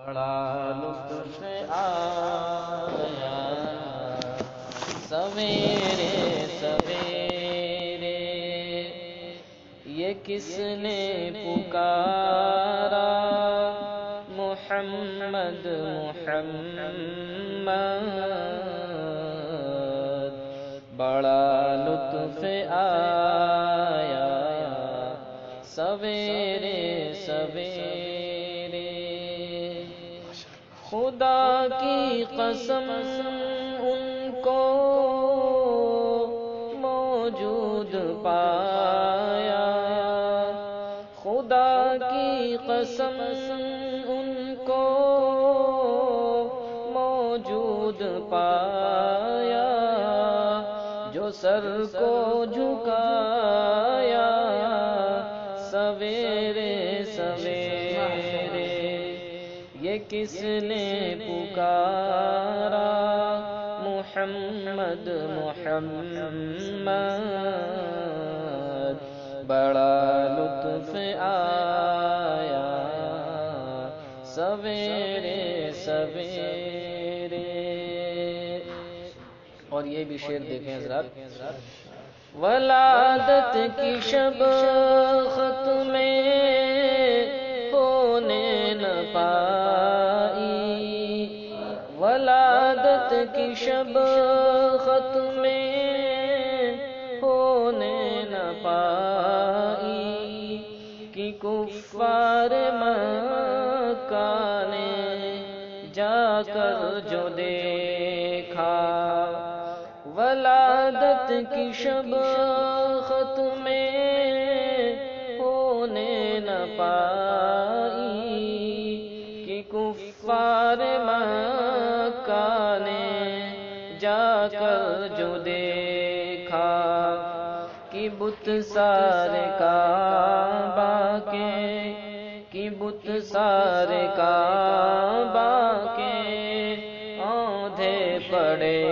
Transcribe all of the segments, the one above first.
بڑا لطف آیا سویرے سویرے، یہ کس نے پکارا محمد محمد، بڑا لطف آیا سویرے سویرے۔ خدا کی قسم ان کو موجود پایا، خدا کی قسم ان کو موجود پایا، جو سر کو جھکایا سویرے سویرے، یہ کس نے پکارا محمد محمد، بڑا لطف آیا سویرے سویرے۔ اور یہ بھی شعر دیکھیں حضرات، ولادت کی شب ختم ہونے نہ پائی، ولادت کی شب ختم ہونے نہ پائی، کہ کفار مکہ نے جا کر جو دیکھا، ولادت کی شب ختم ہونے نہ پائی، کہ کفار مکہ نے جا کر جو دیکھا، کہ بت سارے کعبہ کے، کہ بت سارے کعبہ کے اوندھے پڑے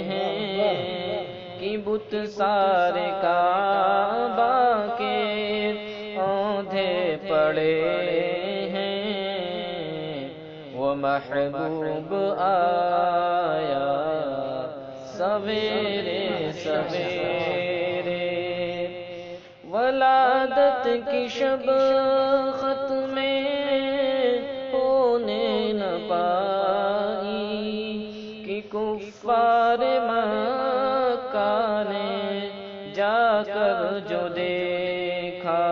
ہیں، کہ بت سارے کعبہ کے اوندھے پڑے ہیں، وہ محبوب آیا سویرے سویرے، ولادت کی شب ختم ہونے نہ پائی، کہ کفار مکہ نے جا کر جو دیکھا،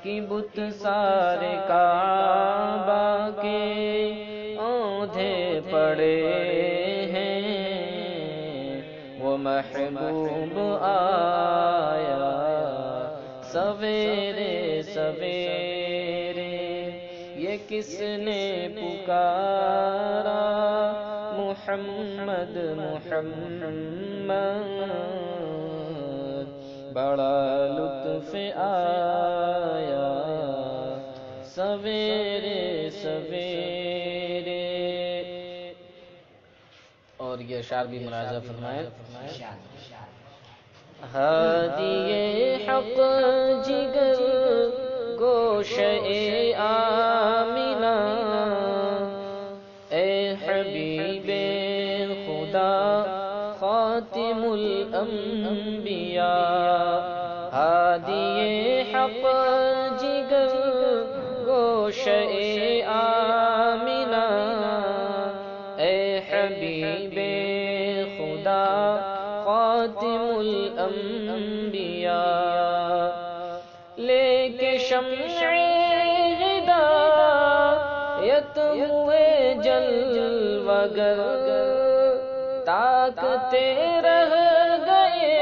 کہ بت سارے کعبہ کے اوندھے پڑے ہیں، وہ محبوب آیا سویرے سویرے، یہ کس نے پکارا محمد محمد، بڑا لطف آیا سویرے سویرے۔ اور یہ اشعار بھی ملاحظہ فرمائیں، ہادی حق جگر گوشے آمنہ، اے حبیب خدا خاتم الانبیاء، ہادی حق جگر گوشے آمنہ، اے حبیب خدا خاتم الانبیاء، لے کے شمع ہدایت ہوئے جلوہ گر، طاقتے رہ گئے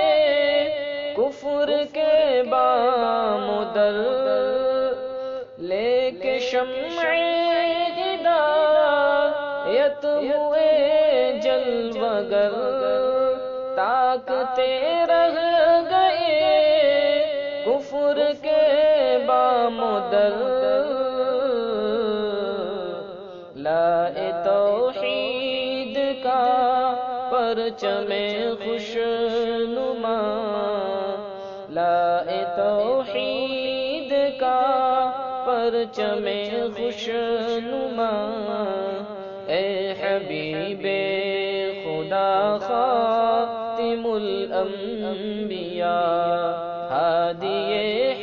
کفر کے بام و در، لے کے شمع ہدایت ہوئے جلوہ گر، طاقتے رہ گئے کفر کے بام و در، لائے توحید کا پرچم خوش نما، لائے توحید کا پرچم خوش نما، اے حبیب خدا خاتم الانبیاء، ہادی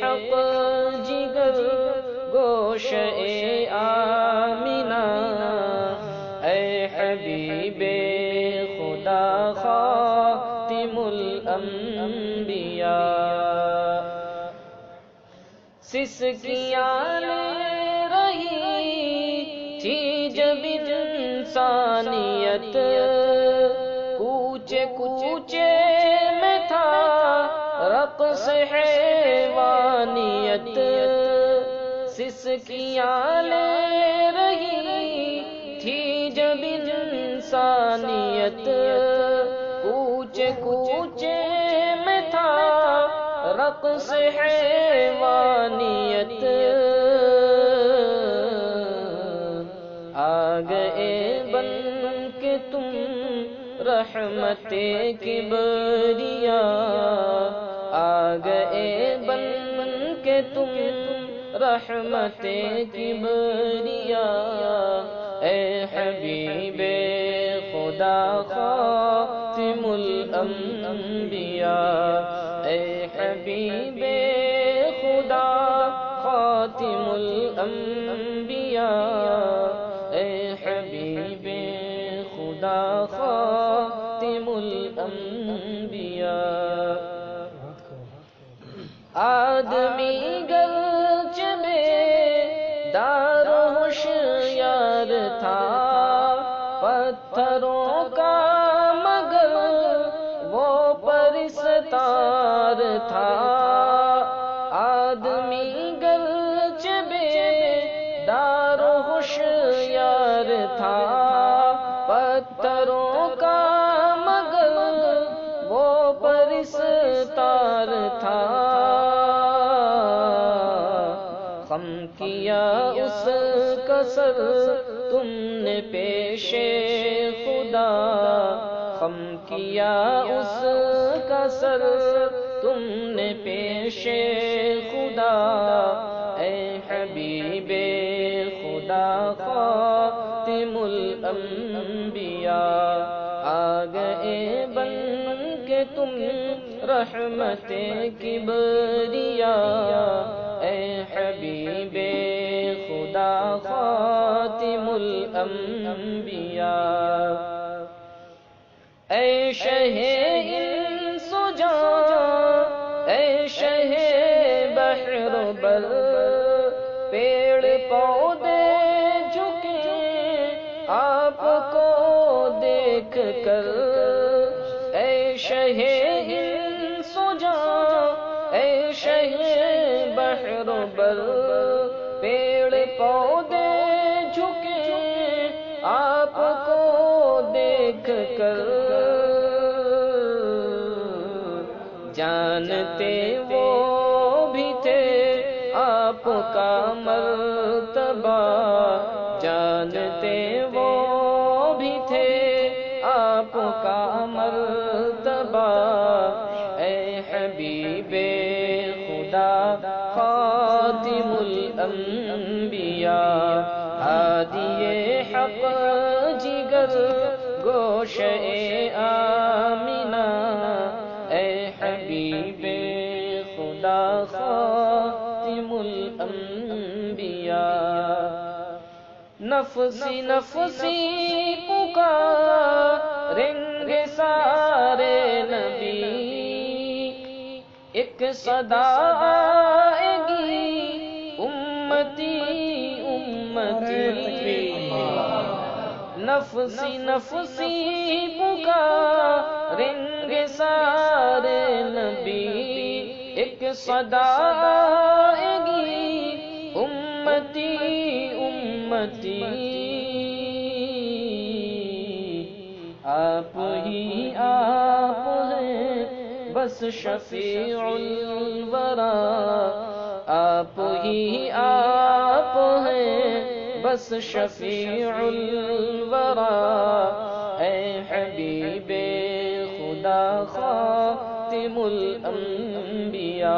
حق جگر گوش آمینہ، اے حبیب خدا خاتم الانبیاء، سسکیاں لے رہی تھی جب انسانیت، کوچے کوچے میں تھا رقص حیوانیت، سسکیاں لے رہی تھی جب انسانیت، کوچے کوچے میں تھا رقص حیوانیت، آ گئے بن کے تم رحمت کبریاء، آ گئے بن کے تم رحمت کبریاء، اے حبیب خدا خاتم الانبیاء، اے حبیب خدا خاتم الانبیاء، اے حبیب خدا خاتم الانبیاء، آدمی گرچہ بیدار و ہوشیار تھا، پتھروں کا مگر وہ پرستار تھا، آدمی گرچہ بیدار و ہوشیار تھا، پتھروں کا مگر وہ پرستار تھا، خم کیا اس کا سر تم نے پیش خدا، خم کیا اس کا سر تم نے پیش خدا، اے حبیب خدا خاتم الانبیاء، آ گئے بن کے تم رحمت کبریاء، اے حبیب خدا خاتم الانبیاء، اے شہ انس و جان، اے شہ بحر و بر، پیڑ پودے جھکے آپ کو دیکھ کر، اے شہ انس و جان، اے شہ بحر و بر، پیڑ پودے جھکے آپ کو دیکھ کر، جانتے وہ بھی تھے آپ کا مرتبہ، جانتے وہ بھی تھے آپ کا مرتبہ، اے حبیب خدا خاتم الانبیاء، ہادی حق جگر گوش آمینہ، اے حبیب خدا خاتم الانبیاء، نفسی نفسی پکاریں گے سارے نبی، ایک صدا آئے گی امتی امتی، نفسی نفسی پکاریں گے سارے نبی، ایک صدا آئے گی امتی امتی، آپ ہی آپ ہیں بس شفیع الورا، آپ ہی آپ ہیں بس شفیع الورا، اے حبیب خدا خاتم الانبیاء،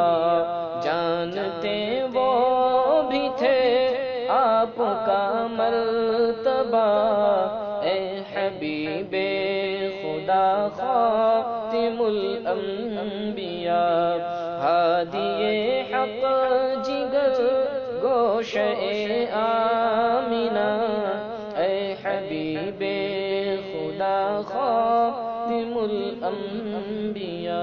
جانتے وہ بھی تھے آپ کا مرتبہ، اے حبیب خدا خاتم الانبیاء، ہادی حق جگر گوش آمینہ، اے حبیب خدا خاتم الانبیاء۔